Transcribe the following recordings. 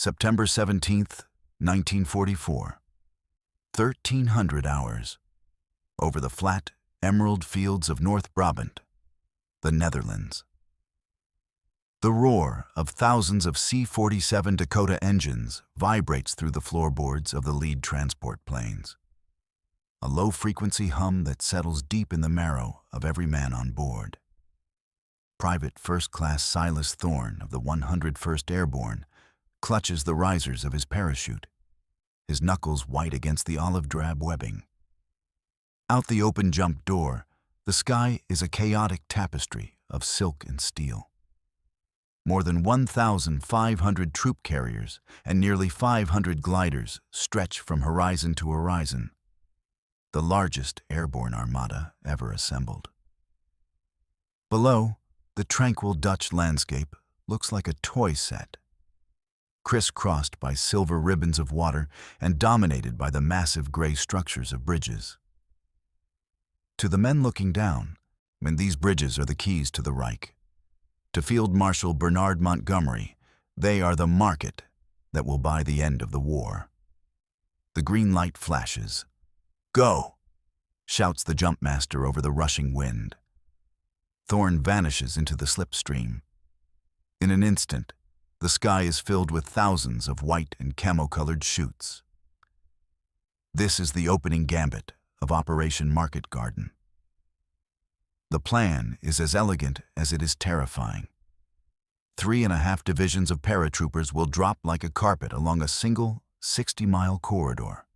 September 17th, 1944. 1,300 hours. Over the flat, emerald fields of North Brabant, the Netherlands. The roar of thousands of C-47 Dakota engines vibrates through the floorboards of the lead transport planes. A low-frequency hum that settles deep in the marrow of every man on board. Private First Class Silas Thorne of the 101st Airborne clutches the risers of his parachute, his knuckles white against the olive-drab webbing. Out the open jump door, the sky is a chaotic tapestry of silk and steel. More than 1,500 troop carriers and nearly 500 gliders stretch from horizon to horizon, the largest airborne armada ever assembled. Below, the tranquil Dutch landscape looks like a toy set, crisscrossed by silver ribbons of water and dominated by the massive gray structures of bridges. To the men looking down, these bridges are the keys to the Reich. To Field Marshal Bernard Montgomery, they are the market that will buy the end of the war. The green light flashes. "Go!" shouts the jumpmaster over the rushing wind. Thorne vanishes into the slipstream. In an instant, the sky is filled with thousands of white and camo-colored chutes. This is the opening gambit of Operation Market Garden. The plan is as elegant as it is terrifying. 3.5 divisions of paratroopers will drop like a carpet along a single 60-mile corridor.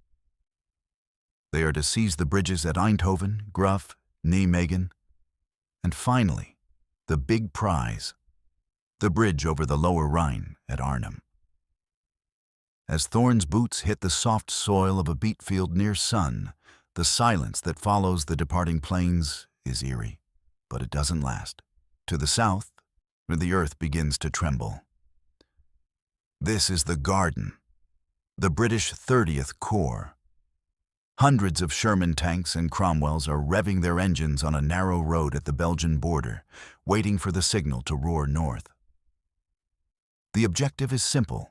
They are to seize the bridges at Eindhoven, Gruff, Nijmegen, and finally, the big prize, the bridge over the lower Rhine at Arnhem. As Thorne's boots hit the soft soil of a beet field near Sun, the silence that follows the departing planes is eerie, but it doesn't last. To the south, the earth begins to tremble. This is the Garden, the British 30th Corps. Hundreds of Sherman tanks and Cromwells are revving their engines on a narrow road at the Belgian border, waiting for the signal to roar north. The objective is simple.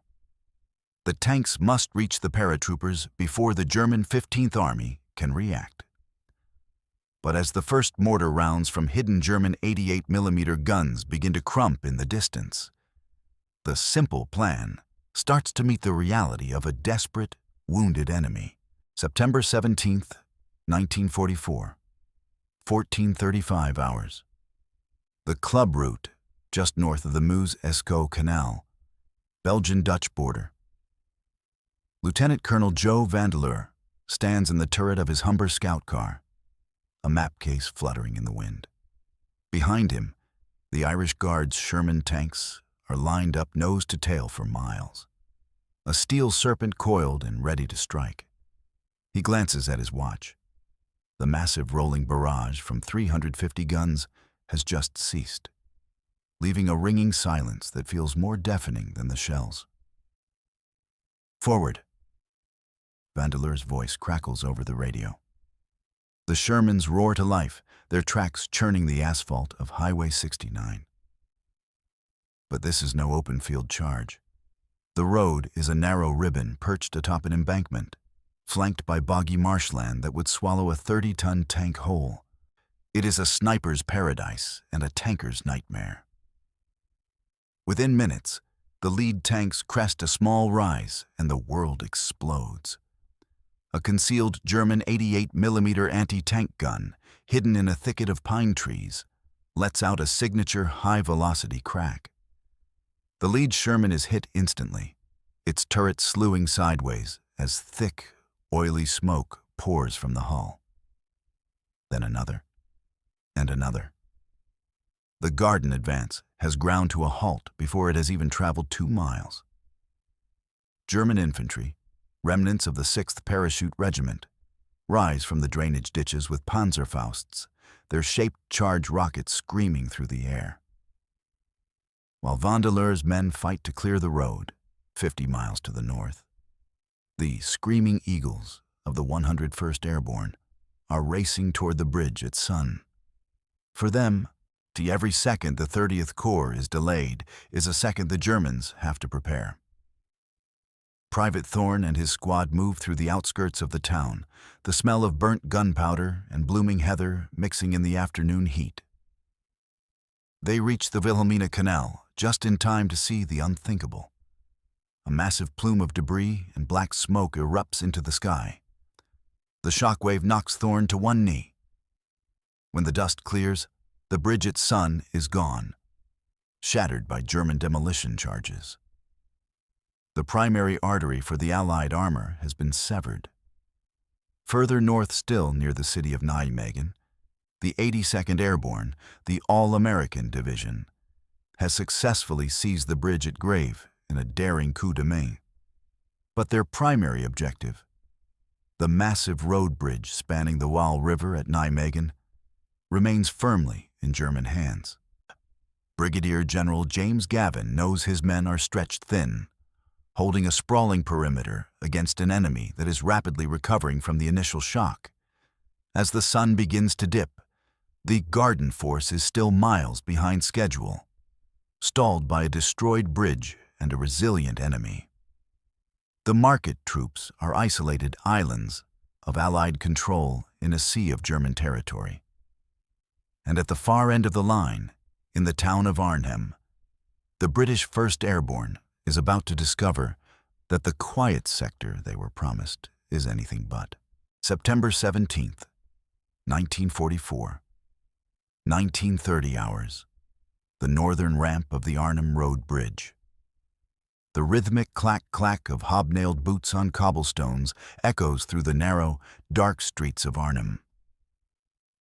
The tanks must reach the paratroopers before the German 15th Army can react. But as the first mortar rounds from hidden German 88mm guns begin to crump in the distance, the simple plan starts to meet the reality of a desperate, wounded enemy. September 17th, 1944, 14:35 hours. The club route, just north of the Meuse-Escaut Canal, Belgian-Dutch border. Lieutenant Colonel Joe Vandeleur stands in the turret of his Humber scout car, a map case fluttering in the wind. Behind him, the Irish Guards' Sherman tanks are lined up nose to tail for miles, a steel serpent coiled and ready to strike. He glances at his watch. The massive rolling barrage from 350 guns has just ceased, leaving a ringing silence that feels more deafening than the shells. "Forward!" Vandeleur's voice crackles over the radio. The Shermans roar to life, their tracks churning the asphalt of Highway 69. But this is no open field charge. The road is a narrow ribbon perched atop an embankment, flanked by boggy marshland that would swallow a 30-ton tank whole. It is a sniper's paradise and a tanker's nightmare. Within minutes, the lead tanks crest a small rise and the world explodes. A concealed German 88mm anti-tank gun, hidden in a thicket of pine trees, lets out a signature high-velocity crack. The lead Sherman is hit instantly, its turret slewing sideways as thick, oily smoke pours from the hull. Then another, and another. The Garden advance has ground to a halt before it has even traveled 2 miles. German infantry, remnants of the 6th Parachute Regiment, rise from the drainage ditches with Panzerfausts, their shaped charge rockets screaming through the air. While Vandeleur's men fight to clear the road, 50 miles to the north, the Screaming Eagles of the 101st Airborne are racing toward the bridge at Sun. For them, to every second the 30th Corps is delayed is a second the Germans have to prepare. Private Thorne and his squad move through the outskirts of the town, the smell of burnt gunpowder and blooming heather mixing in the afternoon heat. They reach the Wilhelmina Canal just in time to see the unthinkable. A massive plume of debris and black smoke erupts into the sky. The shockwave knocks Thorne to one knee. When the dust clears, the bridge at Sun is gone, shattered by German demolition charges. The primary artery for the Allied armor has been severed. Further north still, near the city of Nijmegen, the 82nd Airborne, the All-American Division, has successfully seized the bridge at Grave in a daring coup de main. But their primary objective, the massive road bridge spanning the Waal River at Nijmegen, remains firmly in German hands. Brigadier General James Gavin knows his men are stretched thin, holding a sprawling perimeter against an enemy that is rapidly recovering from the initial shock. As the sun begins to dip, the Garden Force is still miles behind schedule, stalled by a destroyed bridge and a resilient enemy. The market troops are isolated islands of Allied control in a sea of German territory. And at the far end of the line, in the town of Arnhem, the British 1st Airborne is about to discover that the quiet sector they were promised is anything but. September 17th, 1944, 1930 hours, the northern ramp of the Arnhem Road Bridge. The rhythmic clack-clack of hobnailed boots on cobblestones echoes through the narrow, dark streets of Arnhem.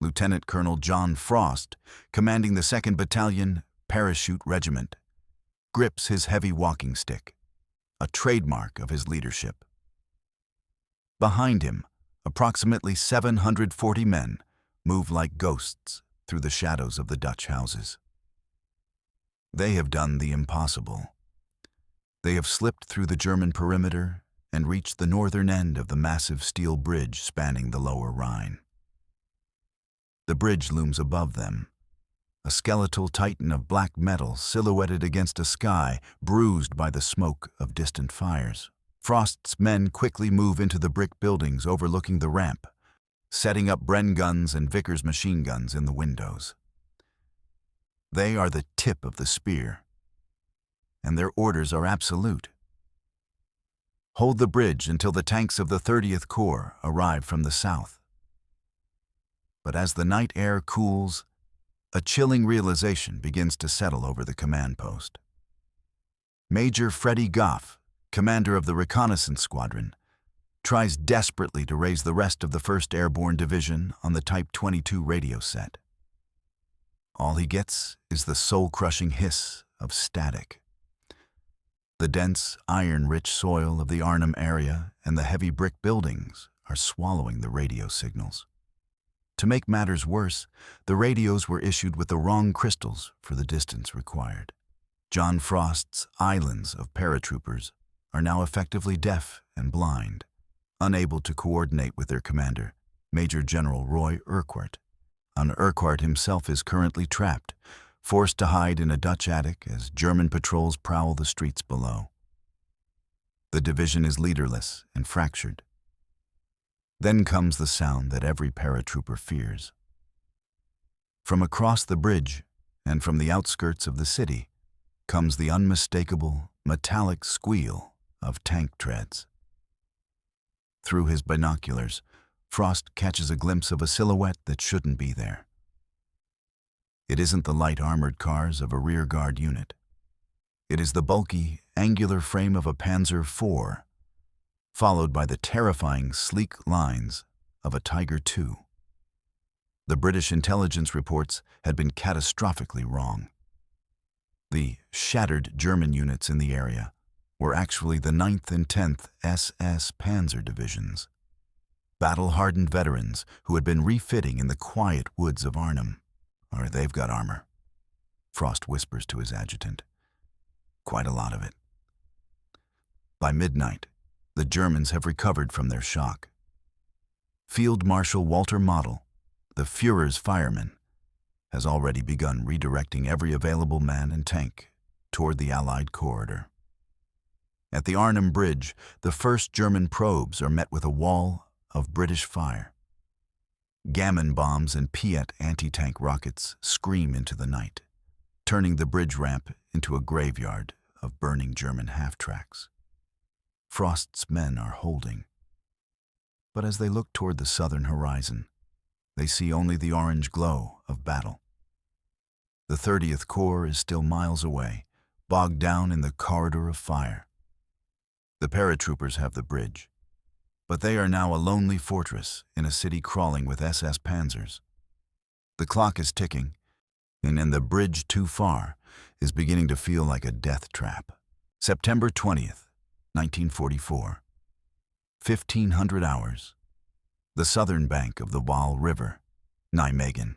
Lieutenant Colonel John Frost, commanding the 2nd Battalion Parachute Regiment, grips his heavy walking stick, a trademark of his leadership. Behind him, approximately 740 men move like ghosts through the shadows of the Dutch houses. They have done the impossible. They have slipped through the German perimeter and reached the northern end of the massive steel bridge spanning the lower Rhine. The bridge looms above them, a skeletal titan of black metal silhouetted against a sky bruised by the smoke of distant fires. Frost's men quickly move into the brick buildings overlooking the ramp, setting up Bren guns and Vickers machine guns in the windows. They are the tip of the spear, and their orders are absolute. Hold the bridge until the tanks of the 30th Corps arrive from the south. But as the night air cools, a chilling realization begins to settle over the command post. Major Freddie Goff, commander of the reconnaissance squadron, tries desperately to raise the rest of the 1st Airborne Division on the Type 22 radio set. All he gets is the soul-crushing hiss of static. The dense, iron-rich soil of the Arnhem area and the heavy brick buildings are swallowing the radio signals. To make matters worse, the radios were issued with the wrong crystals for the distance required. John Frost's islands of paratroopers are now effectively deaf and blind, unable to coordinate with their commander, Major General Roy Urquhart. Urquhart himself is currently trapped, forced to hide in a Dutch attic as German patrols prowl the streets below. The division is leaderless and fractured. Then comes the sound that every paratrooper fears. From across the bridge and from the outskirts of the city comes the unmistakable, metallic squeal of tank treads. Through his binoculars, Frost catches a glimpse of a silhouette that shouldn't be there. It isn't the light armored cars of a rearguard unit. It is the bulky, angular frame of a Panzer IV, followed by the terrifying, sleek lines of a Tiger II. The British intelligence reports had been catastrophically wrong. The shattered German units in the area were actually the 9th and 10th SS Panzer divisions, battle-hardened veterans who had been refitting in the quiet woods of Arnhem. Or they've got armor, Frost whispers to his adjutant. Quite a lot of it. By midnight, the Germans have recovered from their shock. Field Marshal Walter Model, the Führer's fireman, has already begun redirecting every available man and tank toward the Allied corridor. At the Arnhem Bridge, the first German probes are met with a wall of British fire. Gammon bombs and Piet anti-tank rockets scream into the night, turning the bridge ramp into a graveyard of burning German half-tracks. Frost's men are holding. But as they look toward the southern horizon, they see only the orange glow of battle. The 30th Corps is still miles away, bogged down in the corridor of fire. The paratroopers have the bridge, but they are now a lonely fortress in a city crawling with SS Panzers. The clock is ticking, and the bridge too far is beginning to feel like a death trap. September 20th, 1944. 1500 hours. The southern bank of the Waal River, Nijmegen.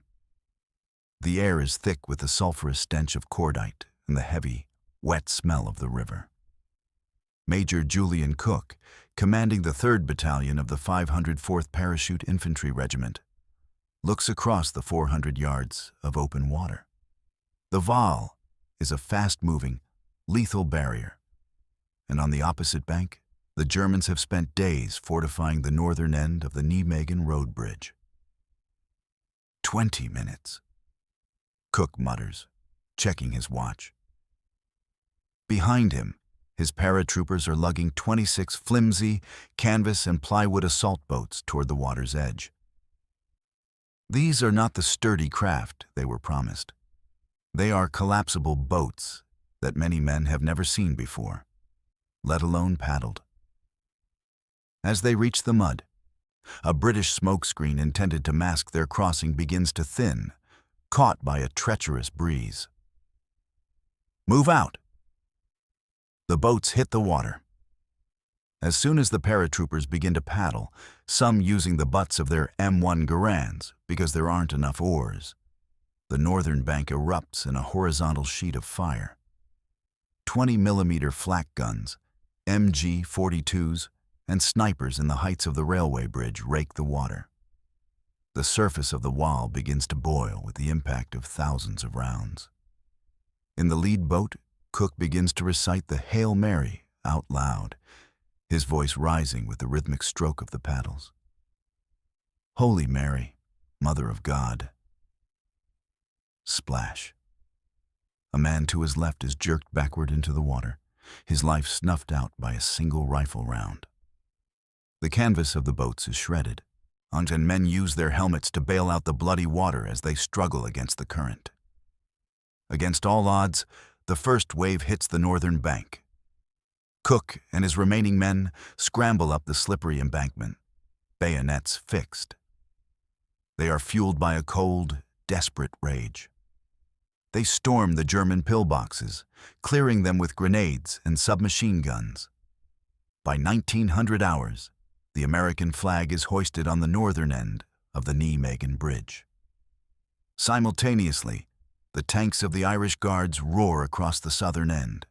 The air is thick with the sulfurous stench of cordite and the heavy, wet smell of the river. Major Julian Cook, commanding the 3rd Battalion of the 504th Parachute Infantry Regiment, looks across the 400 yards of open water. The Waal is a fast-moving, lethal barrier, and on the opposite bank, the Germans have spent days fortifying the northern end of the Nijmegen road bridge. 20 minutes. Cook mutters, checking his watch. Behind him, his paratroopers are lugging 26 flimsy canvas and plywood assault boats toward the water's edge. These are not the sturdy craft they were promised. They are collapsible boats that many men have never seen before, let alone paddled. As they reach the mud, a British smokescreen intended to mask their crossing begins to thin, caught by a treacherous breeze. Move out! The boats hit the water. As soon as the paratroopers begin to paddle, some using the butts of their M1 Garands because there aren't enough oars, the northern bank erupts in a horizontal sheet of fire. 20mm flak guns, MG-42s, and snipers in the heights of the railway bridge rake the water. The surface of the Waal begins to boil with the impact of thousands of rounds. In the lead boat, Cook begins to recite the Hail Mary out loud, his voice rising with the rhythmic stroke of the paddles. Holy Mary, Mother of God. Splash. A man to his left is jerked backward into the water, his life snuffed out by a single rifle round. The canvas of the boats is shredded, and men use their helmets to bail out the bloody water as they struggle against the current. Against all odds, the first wave hits the northern bank. Cook and his remaining men scramble up the slippery embankment, bayonets fixed. They are fueled by a cold, desperate rage. They storm the German pillboxes, clearing them with grenades and submachine guns. By 1900 hours, the American flag is hoisted on the northern end of the Nijmegen Bridge. Simultaneously, the tanks of the Irish Guards roar across the southern end,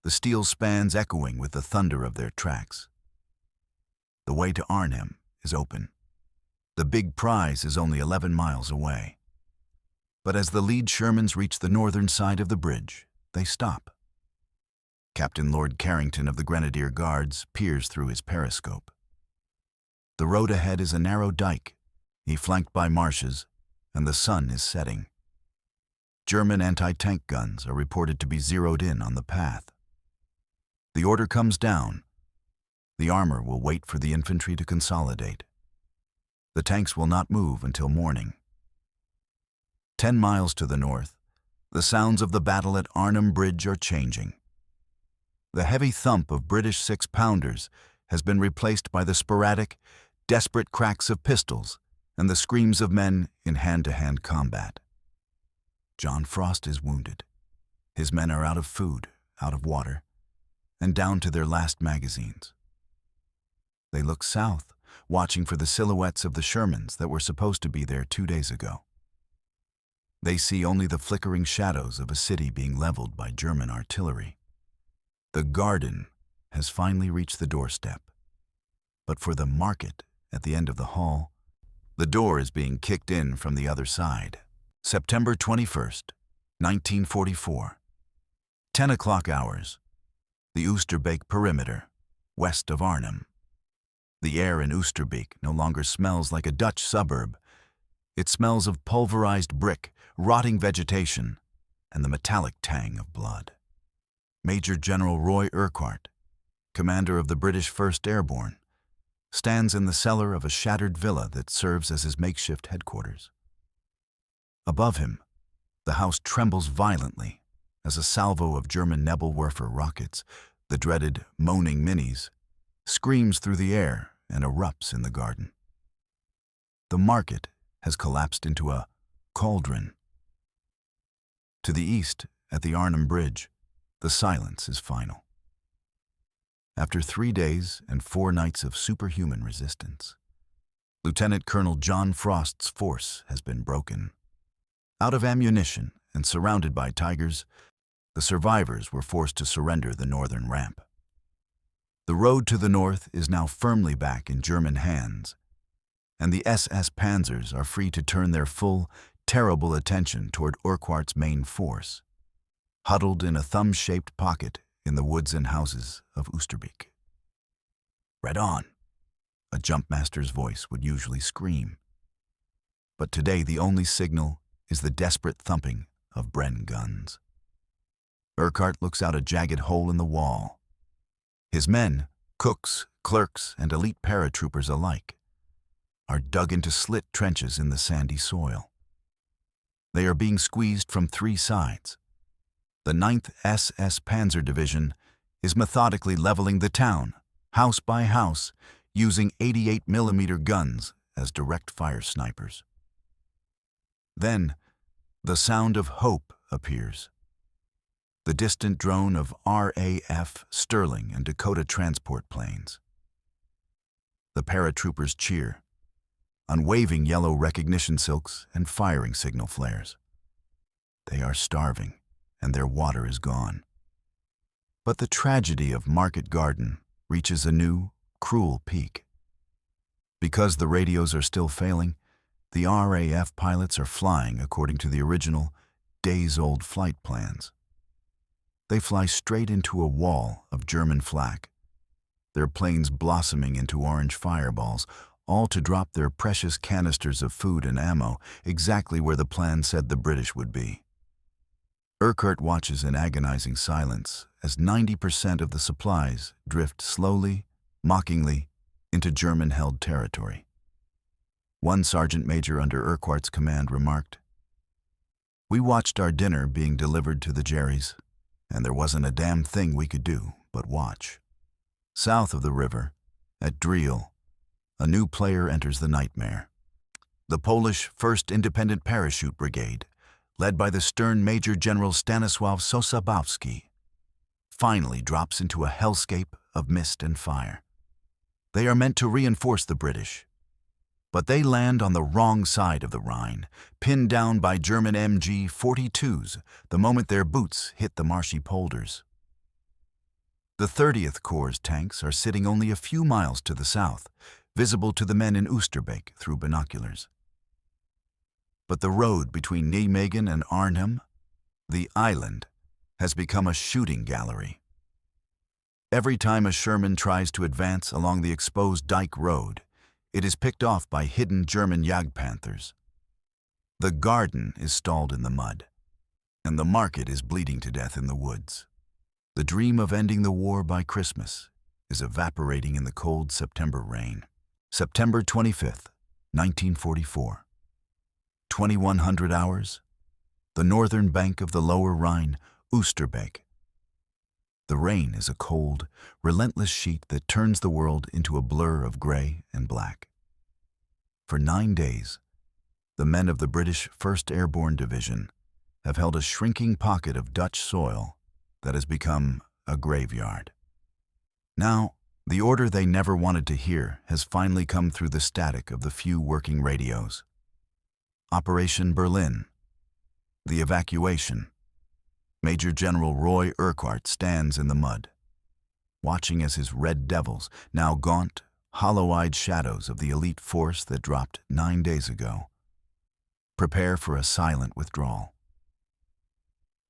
the steel spans echoing with the thunder of their tracks. The way to Arnhem is open. The big prize is only 11 miles away. But as the lead Shermans reach the northern side of the bridge, they stop. Captain Lord Carrington of the Grenadier Guards peers through his periscope. The road ahead is a narrow dike, flanked by marshes, and the sun is setting. German anti-tank guns are reported to be zeroed in on the path. The order comes down. The armor will wait for the infantry to consolidate. The tanks will not move until morning. 10 miles to the north, the sounds of the battle at Arnhem Bridge are changing. The heavy thump of British 6-pounders has been replaced by the sporadic, desperate cracks of pistols and the screams of men in hand-to-hand combat. John Frost is wounded. His men are out of food, out of water, and down to their last magazines. They look south, watching for the silhouettes of the Shermans that were supposed to be there 2 days ago. They see only the flickering shadows of a city being leveled by German artillery. The garden has finally reached the doorstep. But for the market at the end of the hall, the door is being kicked in from the other side. September 21st, 1944. 10 o'clock hours. The Oosterbeek perimeter, west of Arnhem. The air in Oosterbeek no longer smells like a Dutch suburb. It smells of pulverized brick, rotting vegetation, and the metallic tang of blood. Major General Roy Urquhart, commander of the British 1st Airborne, stands in the cellar of a shattered villa that serves as his makeshift headquarters. Above him, the house trembles violently as a salvo of German Nebelwerfer rockets, the dreaded moaning minis, screams through the air and erupts in the garden. The market has collapsed into a cauldron. To the east, at the Arnhem Bridge, the silence is final. After 3 days and 4 nights of superhuman resistance, Lieutenant Colonel John Frost's force has been broken. Out of ammunition and surrounded by tigers, the survivors were forced to surrender the northern ramp. The road to the north is now firmly back in German hands, and the SS Panzers are free to turn their full, terrible attention toward Urquhart's main force, huddled in a thumb-shaped pocket in the woods and houses of Oosterbeek. "Red on," a jumpmaster's voice would usually scream. But today the only signal is the desperate thumping of Bren guns. Urquhart looks out a jagged hole in the wall. His men, cooks, clerks, and elite paratroopers alike, are dug into slit trenches in the sandy soil. They are being squeezed from 3 sides. The 9th SS Panzer Division is methodically leveling the town, house by house, using 88mm guns as direct fire snipers. Then, the sound of hope appears. The distant drone of RAF Sterling and Dakota transport planes. The paratroopers cheer, on waving yellow recognition silks and firing signal flares. They are starving, and their water is gone. But the tragedy of Market Garden reaches a new, cruel peak. Because the radios are still failing, the RAF pilots are flying according to the original, days-old flight plans. They fly straight into a wall of German flak, their planes blossoming into orange fireballs, all to drop their precious canisters of food and ammo exactly where the plan said the British would be. Urquhart watches in agonizing silence as 90% of the supplies drift slowly, mockingly, into German-held territory. One sergeant major under Urquhart's command remarked, "We watched our dinner being delivered to the Jerrys, and there wasn't a damn thing we could do but watch." South of the river, at Driel, a new player enters the nightmare. The Polish 1st Independent Parachute Brigade, led by the stern Major General Stanisław Sosabowski, finally drops into a hellscape of mist and fire. They are meant to reinforce the British, but they land on the wrong side of the Rhine, pinned down by German MG-42s the moment their boots hit the marshy polders. The 30th Corps' tanks are sitting only a few miles to the south, visible to the men in Oosterbeek through binoculars. But the road between Nijmegen and Arnhem, the island, has become a shooting gallery. Every time a Sherman tries to advance along the exposed dike road, it is picked off by hidden German Jagdpanthers. The garden is stalled in the mud, and the market is bleeding to death in the woods. The dream of ending the war by Christmas is evaporating in the cold September rain. September 25th, 1944. 2100 hours, the northern bank of the lower Rhine, Oosterbeek. The rain is a cold, relentless sheet that turns the world into a blur of gray and black. For 9 days, the men of the British 1st Airborne Division have held a shrinking pocket of Dutch soil that has become a graveyard. Now, the order they never wanted to hear has finally come through the static of the few working radios. Operation Berlin. The evacuation. Major General Roy Urquhart stands in the mud, watching as his Red Devils, now gaunt, hollow-eyed shadows of the elite force that dropped 9 days ago, prepare for a silent withdrawal.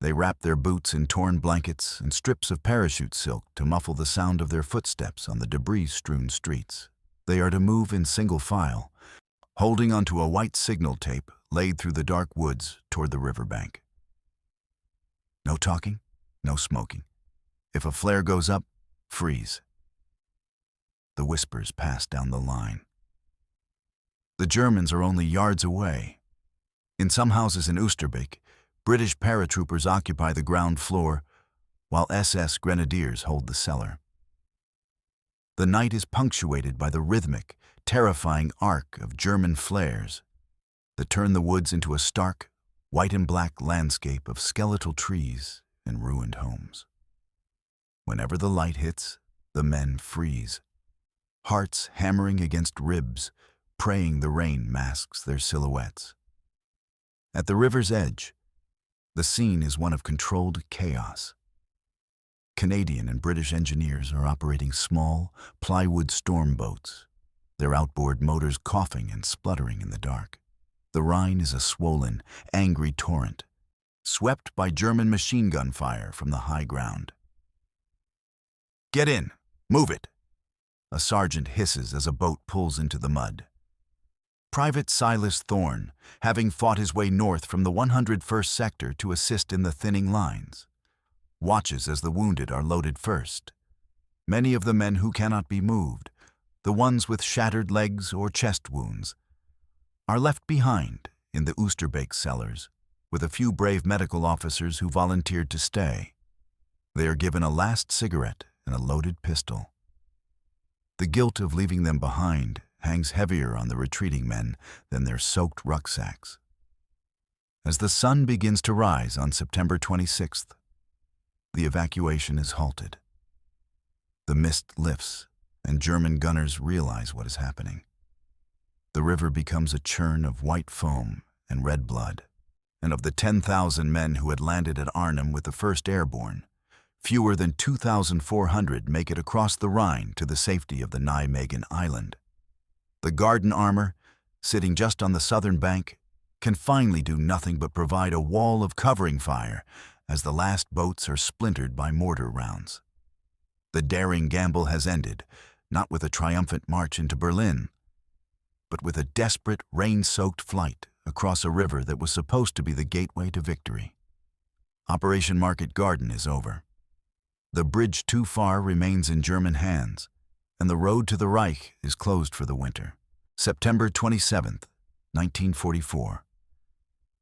They wrap their boots in torn blankets and strips of parachute silk to muffle the sound of their footsteps on the debris-strewn streets. They are to move in single file, holding onto a white signal tape laid through the dark woods toward the riverbank. No talking, no smoking. If a flare goes up, freeze. The whispers pass down the line. The Germans are only yards away. In some houses in Oosterbeek, British paratroopers occupy the ground floor, while SS grenadiers hold the cellar. The night is punctuated by the rhythmic, terrifying arc of German flares that turn the woods into a stark, white and black landscape of skeletal trees and ruined homes. Whenever the light hits, the men freeze, hearts hammering against ribs, praying the rain masks their silhouettes. At the river's edge, the scene is one of controlled chaos. Canadian and British engineers are operating small, plywood storm boats, their outboard motors coughing and spluttering in the dark. The Rhine is a swollen, angry torrent, swept by German machine gun fire from the high ground. "Get in! Move it!" a sergeant hisses as a boat pulls into the mud. Private Silas Thorne, having fought his way north from the 101st Sector to assist in the thinning lines, watches as the wounded are loaded first. Many of the men who cannot be moved, the ones with shattered legs or chest wounds, are left behind in the Oosterbeek cellars, with a few brave medical officers who volunteered to stay. They are given a last cigarette and a loaded pistol. The guilt of leaving them behind hangs heavier on the retreating men than their soaked rucksacks. As the sun begins to rise on September 26th, the evacuation is halted. The mist lifts, and German gunners realize what is happening. The river becomes a churn of white foam and red blood, and of the 10,000 men who had landed at Arnhem with the 1st Airborne, fewer than 2,400 make it across the Rhine to the safety of the Nijmegen Island. The Garden armor, sitting just on the southern bank, can finally do nothing but provide a wall of covering fire as the last boats are splintered by mortar rounds. The daring gamble has ended, not with a triumphant march into Berlin, but with a desperate, rain-soaked flight across a river that was supposed to be the gateway to victory. Operation Market Garden is over. The bridge too far remains in German hands, and the road to the Reich is closed for the winter. September 27th, 1944.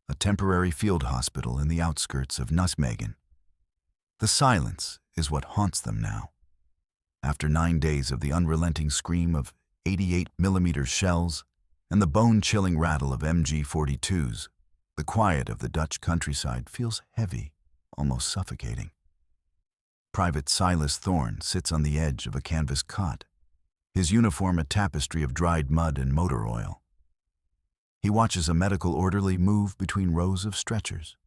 A temporary field hospital in the outskirts of Nijmegen. The silence is what haunts them now. After 9 days of the unrelenting scream of 88mm shells and the bone-chilling rattle of MG-42s, the quiet of the Dutch countryside feels heavy, almost suffocating. Private Silas Thorne sits on the edge of a canvas cot, his uniform a tapestry of dried mud and motor oil. He watches a medical orderly move between rows of stretchers.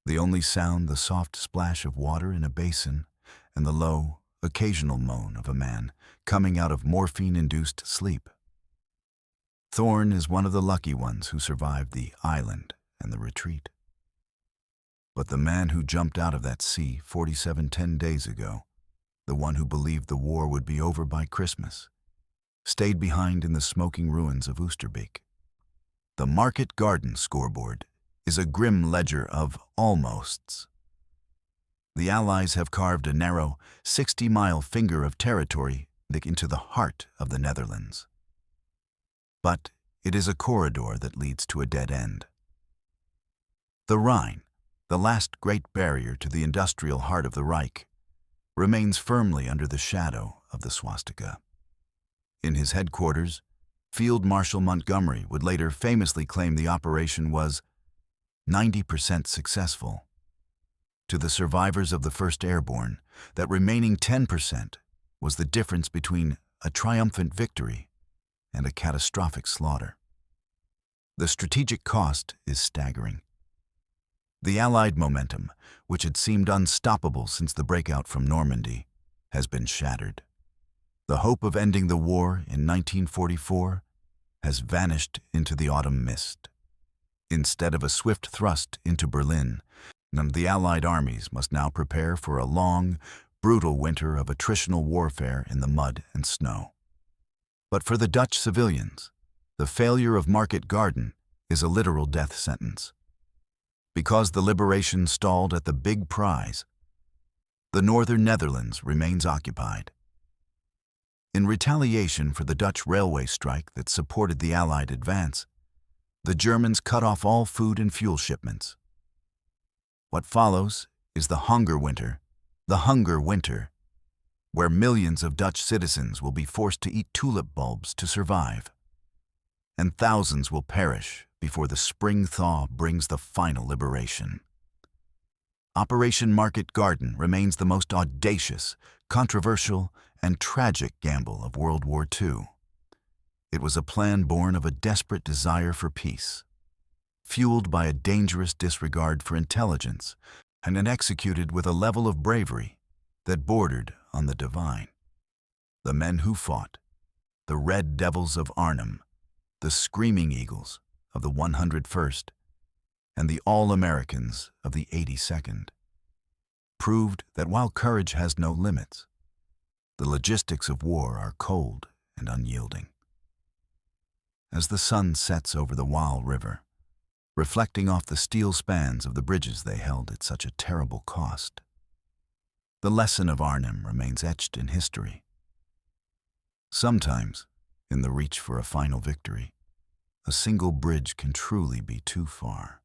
The only sound the soft splash of water in a basin and the low, occasional moan of a man coming out of morphine-induced sleep. Thorne is one of the lucky ones who survived the island and the retreat. But the man who jumped out of that sea 10 days ago, the one who believed the war would be over by Christmas, stayed behind in the smoking ruins of Oosterbeek. The Market Garden scoreboard is a grim ledger of almosts. The Allies have carved a narrow, 60-mile finger of territory into the heart of the Netherlands. But it is a corridor that leads to a dead end. The Rhine, the last great barrier to the industrial heart of the Reich, remains firmly under the shadow of the swastika. In his headquarters, Field Marshal Montgomery would later famously claim the operation was 90% successful. To the survivors of the 1st Airborne, that remaining 10% was the difference between a triumphant victory and a catastrophic slaughter. The strategic cost is staggering. The Allied momentum, which had seemed unstoppable since the breakout from Normandy, has been shattered. The hope of ending the war in 1944 has vanished into the autumn mist. Instead of a swift thrust into Berlin, and the Allied armies must now prepare for a long, brutal winter of attritional warfare in the mud and snow. But for the Dutch civilians, the failure of Market Garden is a literal death sentence. Because the liberation stalled at the big prize, the northern Netherlands remains occupied. In retaliation for the Dutch railway strike that supported the Allied advance, the Germans cut off all food and fuel shipments. What follows is the Hunger Winter, where millions of Dutch citizens will be forced to eat tulip bulbs to survive, and thousands will perish before the spring thaw brings the final liberation. Operation Market Garden remains the most audacious, controversial, and tragic gamble of World War II. It was a plan born of a desperate desire for peace, fueled by a dangerous disregard for intelligence, and executed with a level of bravery that bordered on the divine. The men who fought, the Red Devils of Arnhem, the Screaming Eagles of the 101st, and the All-Americans of the 82nd, proved that while courage has no limits, the logistics of war are cold and unyielding. As the sun sets over the Waal River, reflecting off the steel spans of the bridges they held at such a terrible cost, the lesson of Arnhem remains etched in history. Sometimes, in the reach for a final victory, a single bridge can truly be too far.